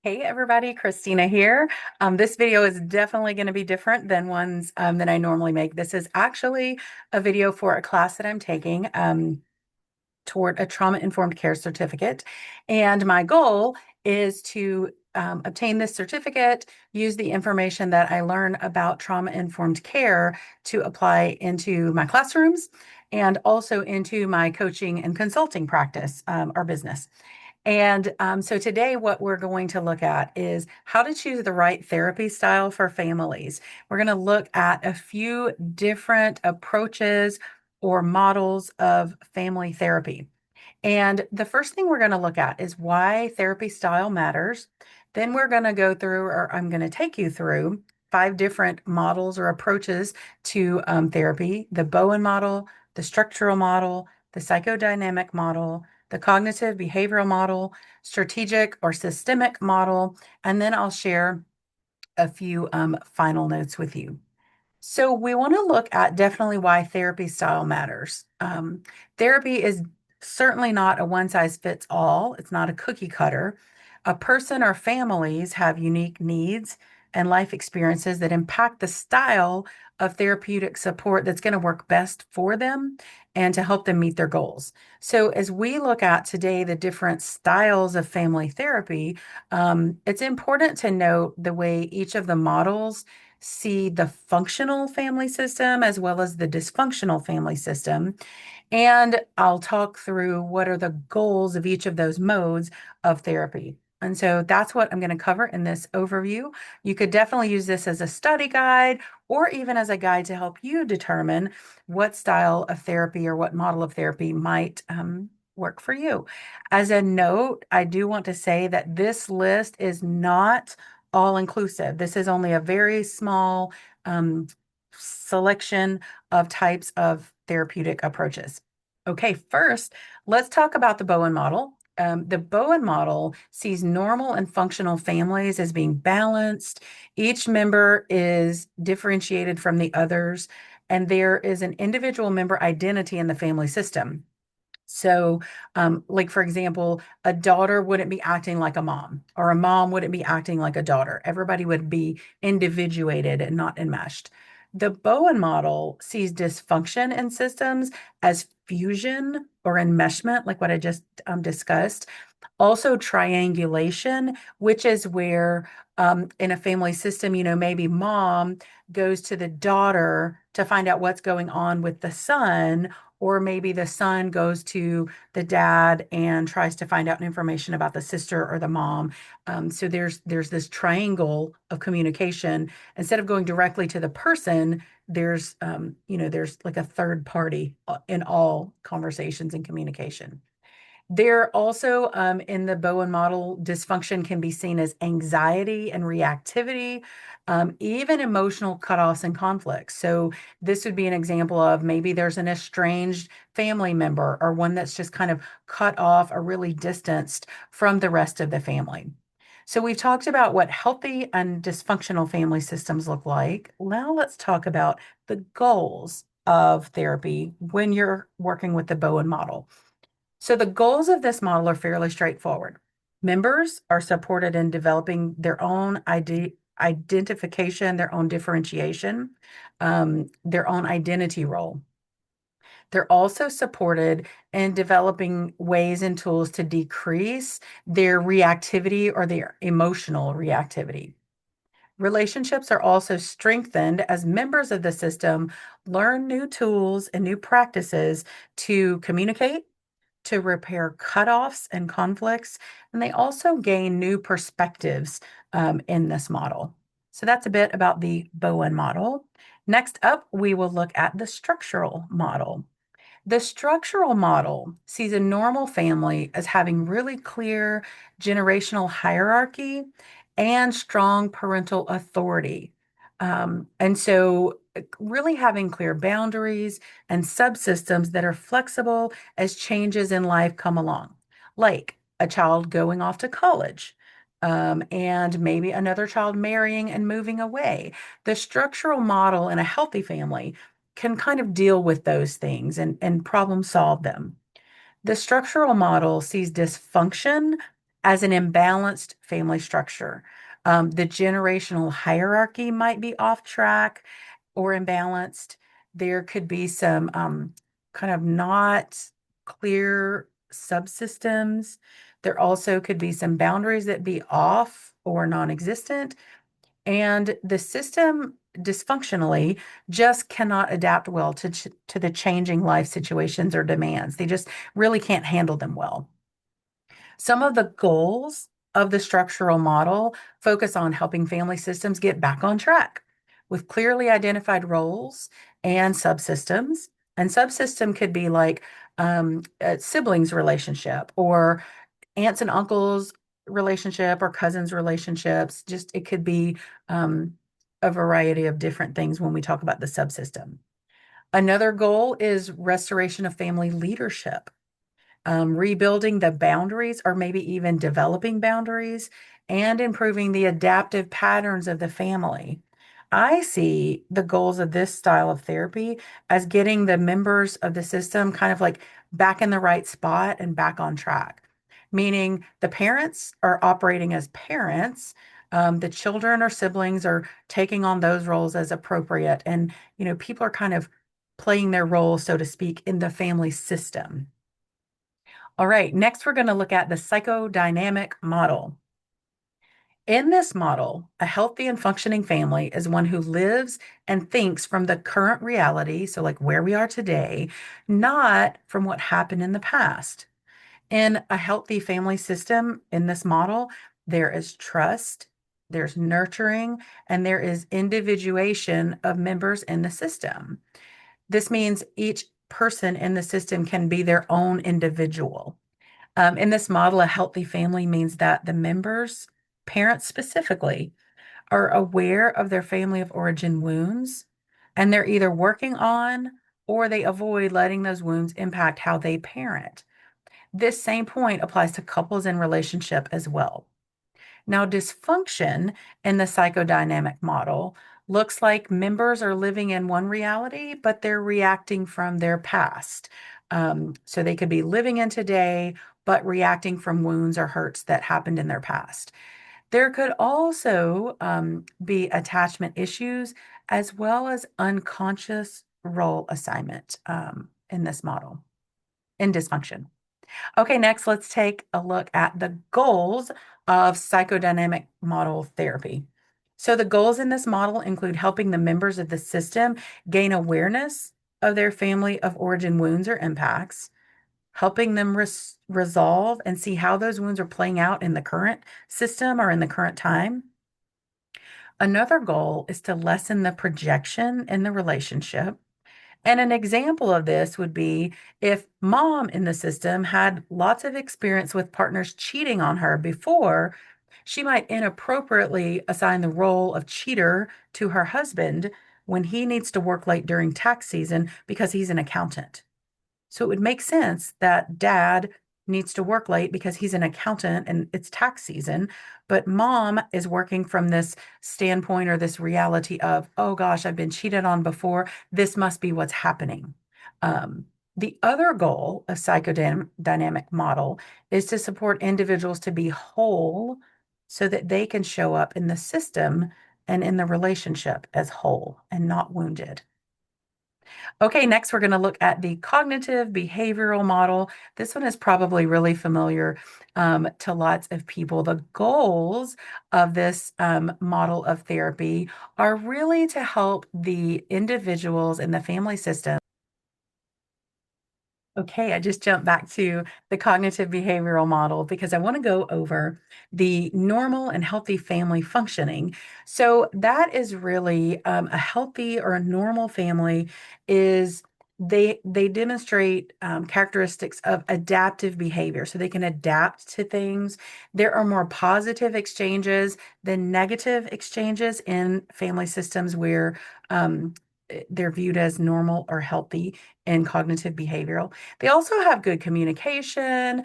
Hey everybody, Christina here. This video is definitely going to be different than ones that I normally make. This is actually a video for a class that I'm taking toward a trauma-informed care certificate. And my goal is to obtain this certificate, use the information that I learn about trauma-informed care to apply into my classrooms and also into my coaching and consulting practice or business. And so today, what we're going to look at is how to choose the right therapy style for families. We're going to look at a few different approaches or models of family therapy. And the first thing we're going to look at is why therapy style matters. Then we're going to go through, or I'm going to take you through, five different models or approaches to therapy: the Bowen model, the structural model, the psychodynamic model, the cognitive behavioral model, strategic or systemic model, and then I'll share a few final notes with you. So we want to look at definitely why therapy style matters. Therapy is certainly not a one size fits all. It's not a cookie cutter. A person or families have unique needs and life experiences that impact the style of therapeutic support that's going to work best for them and to help them meet their goals. So as we look at today the different styles of family therapy, it's important to note the way each of the models see the functional family system as well as the dysfunctional family system. And I'll talk through what are the goals of each of those modes of therapy. And so that's what I'm going to cover in this overview. You could definitely use this as a study guide or even as a guide to help you determine what style of therapy or what model of therapy might work for you. As a note, I do want to say that this list is not all inclusive. This is only a very small selection of types of therapeutic approaches. Okay, first, let's talk about the Bowen model. The Bowen model sees normal and functional families as being balanced. Each member is differentiated from the others, and there is an individual member identity in the family system. So, like for example, a daughter wouldn't be acting like a mom, or a mom wouldn't be acting like a daughter. Everybody would be individuated and not enmeshed. The Bowen model sees dysfunction in systems as fusion or enmeshment, like what I just discussed. Also, triangulation, which is where in a family system, maybe mom goes to the daughter to find out what's going on with the son, or maybe the son goes to the dad and tries to find out information about the sister or the mom. So there's this triangle of communication. Instead of going directly to the person, there's like a third party in all conversations and communication. There also, in the Bowen model, dysfunction can be seen as anxiety and reactivity, even emotional cutoffs and conflicts. So, this would be an example of maybe there's an estranged family member or one that's just kind of cut off or really distanced from the rest of the family. So, we've talked about what healthy and dysfunctional family systems look like. Now, let's talk about the goals of therapy when you're working with the Bowen model. So the goals of this model are fairly straightforward. Members are supported in developing their own identification, their own differentiation, their own identity role. They're also supported in developing ways and tools to decrease their reactivity or their emotional reactivity. Relationships are also strengthened as members of the system learn new tools and new practices to communicate, to repair cutoffs and conflicts, and they also gain new perspectives in this model. So that's a bit about the Bowen model. Next up, we will look at the structural model. The structural model sees a normal family as having really clear generational hierarchy and strong parental authority. And so, really having clear boundaries and subsystems that are flexible as changes in life come along, like a child going off to college. And maybe another child marrying and moving away. The structural model in a healthy family can kind of deal with those things and problem solve them. The structural model sees dysfunction as an imbalanced family structure. The generational hierarchy might be off track or imbalanced. There could be some kind of not clear subsystems. There also could be some boundaries that be off or non-existent. And the system dysfunctionally just cannot adapt well to the changing life situations or demands. They just really can't handle them well. Some of the goals of the structural model focus on helping family systems get back on track with clearly identified roles and subsystems. And subsystem could be like a siblings relationship or aunts and uncles relationship or cousins relationships. Just it could be um, a variety of different things when we talk about the subsystem. Another goal is restoration of family leadership, rebuilding the boundaries or maybe even developing boundaries and improving the adaptive patterns of the family. I see the goals of this style of therapy as getting the members of the system kind of like back in the right spot and back on track, meaning the parents are operating as parents. The children or siblings are taking on those roles as appropriate. And, people are kind of playing their role, so to speak, in the family system. All right, next we're going to look at the psychodynamic model. In this model, a healthy and functioning family is one who lives and thinks from the current reality, so like where we are today, not from what happened in the past. In a healthy family system, in this model, there is trust, there's nurturing, and there is individuation of members in the system. This means each person in the system can be their own individual. In this model, a healthy family means that the members, parents specifically, are aware of their family of origin wounds, and they're either working on or they avoid letting those wounds impact how they parent. This same point applies to couples in relationship as well. Now, dysfunction in the psychodynamic model looks like members are living in one reality, but they're reacting from their past. So they could be living in today, but reacting from wounds or hurts that happened in their past. There could also be attachment issues as well as unconscious role assignment in this model, in dysfunction. Okay, next let's take a look at the goals of psychodynamic model therapy. So the goals in this model include helping the members of the system gain awareness of their family of origin wounds or impacts, helping them resolve and see how those wounds are playing out in the current system or in the current time. Another goal is to lessen the projection in the relationship. And an example of this would be if mom in the system had lots of experience with partners cheating on her before, she might inappropriately assign the role of cheater to her husband when he needs to work late during tax season because he's an accountant. So it would make sense that dad needs to work late because he's an accountant and it's tax season. But mom is working from this standpoint or this reality of, oh gosh, I've been cheated on before. This must be what's happening. Um, the other goal of psychodynamic model is to support individuals to be whole so that they can show up in the system and in the relationship as whole and not wounded. Okay, next we're going to look at the cognitive behavioral model. This one is probably really familiar to lots of people. The goals of this model of therapy are really to help the individuals in the family system. Okay, I just jumped back to the cognitive behavioral model because I want to go over the normal and healthy family functioning. So that is really a healthy or a normal family is they demonstrate characteristics of adaptive behavior, so they can adapt to things. There are more positive exchanges than negative exchanges in family systems where they're viewed as normal or healthy in cognitive behavioral. They also have good communication,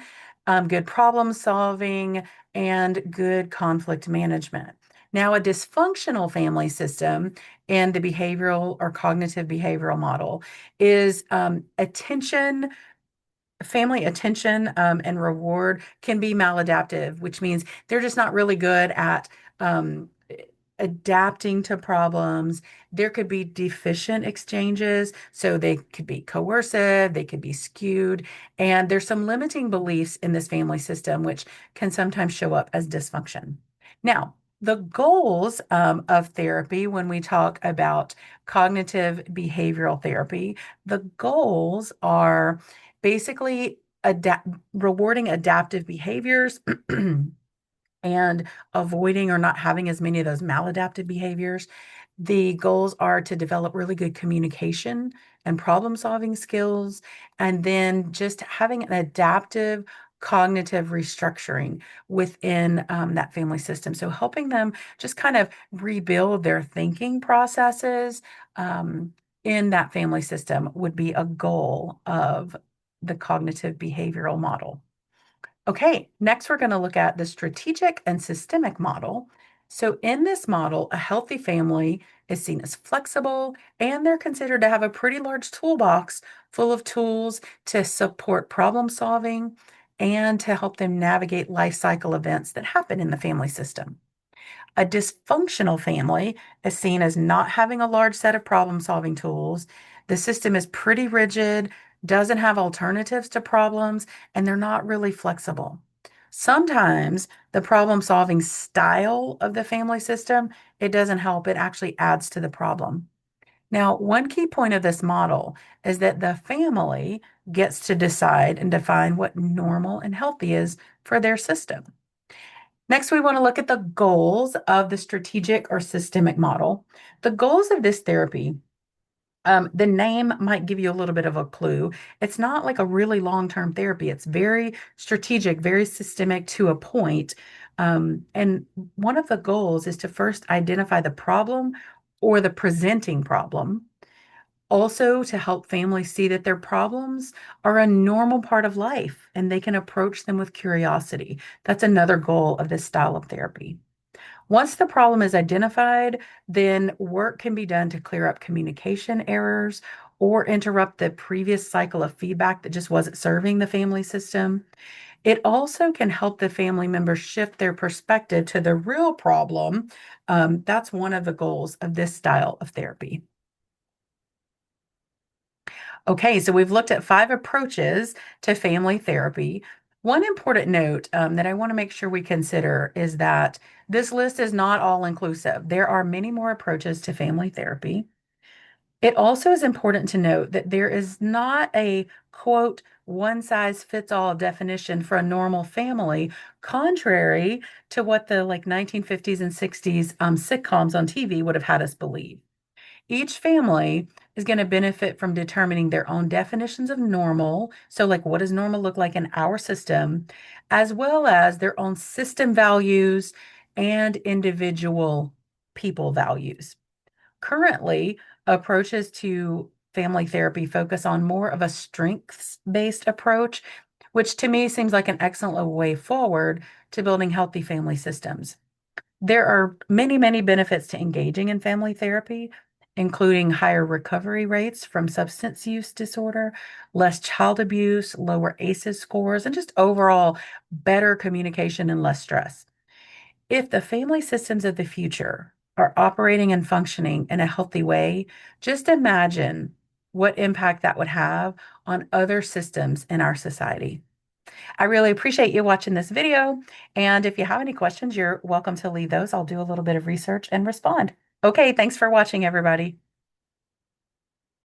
good problem solving, and good conflict management. Now, a dysfunctional family system in the behavioral or cognitive behavioral model is attention family attention and reward can be maladaptive, which means they're just not really good at um, adapting to problems. There could be deficient exchanges, so they could be coercive, they could be skewed, and there's some limiting beliefs in this family system, which can sometimes show up as dysfunction. Now, the goals of therapy, when we talk about cognitive behavioral therapy, the goals are basically rewarding adaptive behaviors and avoiding or not having as many of those maladaptive behaviors. The goals are to develop really good communication and problem solving skills, and then just having an adaptive cognitive restructuring within that family system. So helping them just kind of rebuild their thinking processes in that family system would be a goal of the cognitive behavioral model. Okay, next we're going to look at the strategic and systemic model. So in this model, a healthy family is seen as flexible, and they're considered to have a pretty large toolbox full of tools to support problem solving and to help them navigate life cycle events that happen in the family system. A dysfunctional family is seen as not having a large set of problem solving tools. The system is pretty rigid, doesn't have alternatives to problems, and they're not really flexible. Sometimes the problem solving style of the family system, it doesn't help, it actually adds to the problem. Now, one key point of this model is that the family gets to decide and define what normal and healthy is for their system. Next, we want to look at the goals of the strategic or systemic model. The goals of this therapy, the name might give you a little bit of a clue. It's not like a really long-term therapy. It's very strategic, very systemic to a point. And one of the goals is to first identify the problem or the presenting problem. Also, to help families see that their problems are a normal part of life and they can approach them with curiosity. That's another goal of this style of therapy. Once the problem is identified, then work can be done to clear up communication errors or interrupt the previous cycle of feedback that just wasn't serving the family system. It also can help the family members shift their perspective to the real problem. That's one of the goals of this style of therapy. Okay, so we've looked at 5 approaches to family therapy. One important note that I want to make sure we consider is that this list is not all inclusive. There are many more approaches to family therapy. It also is important to note that there is not a quote, one size fits all definition for a normal family, contrary to what the like 1950s and 60s sitcoms on TV would have had us believe. Each family is going to benefit from determining their own definitions of normal. So, like, what does normal look like in our system, as well as their own system values and individual people values. Currently, approaches to family therapy focus on more of a strengths-based approach, which to me seems like an excellent way forward to building healthy family systems. There are many, many benefits to engaging in family therapy, including higher recovery rates from substance use disorder, less child abuse, lower ACEs scores, and just overall better communication and less stress. If the family systems of the future are operating and functioning in a healthy way, just imagine what impact that would have on other systems in our society. I really appreciate you watching this video. And if you have any questions, you're welcome to leave those. I'll do a little bit of research and respond. Okay, thanks for watching, everybody.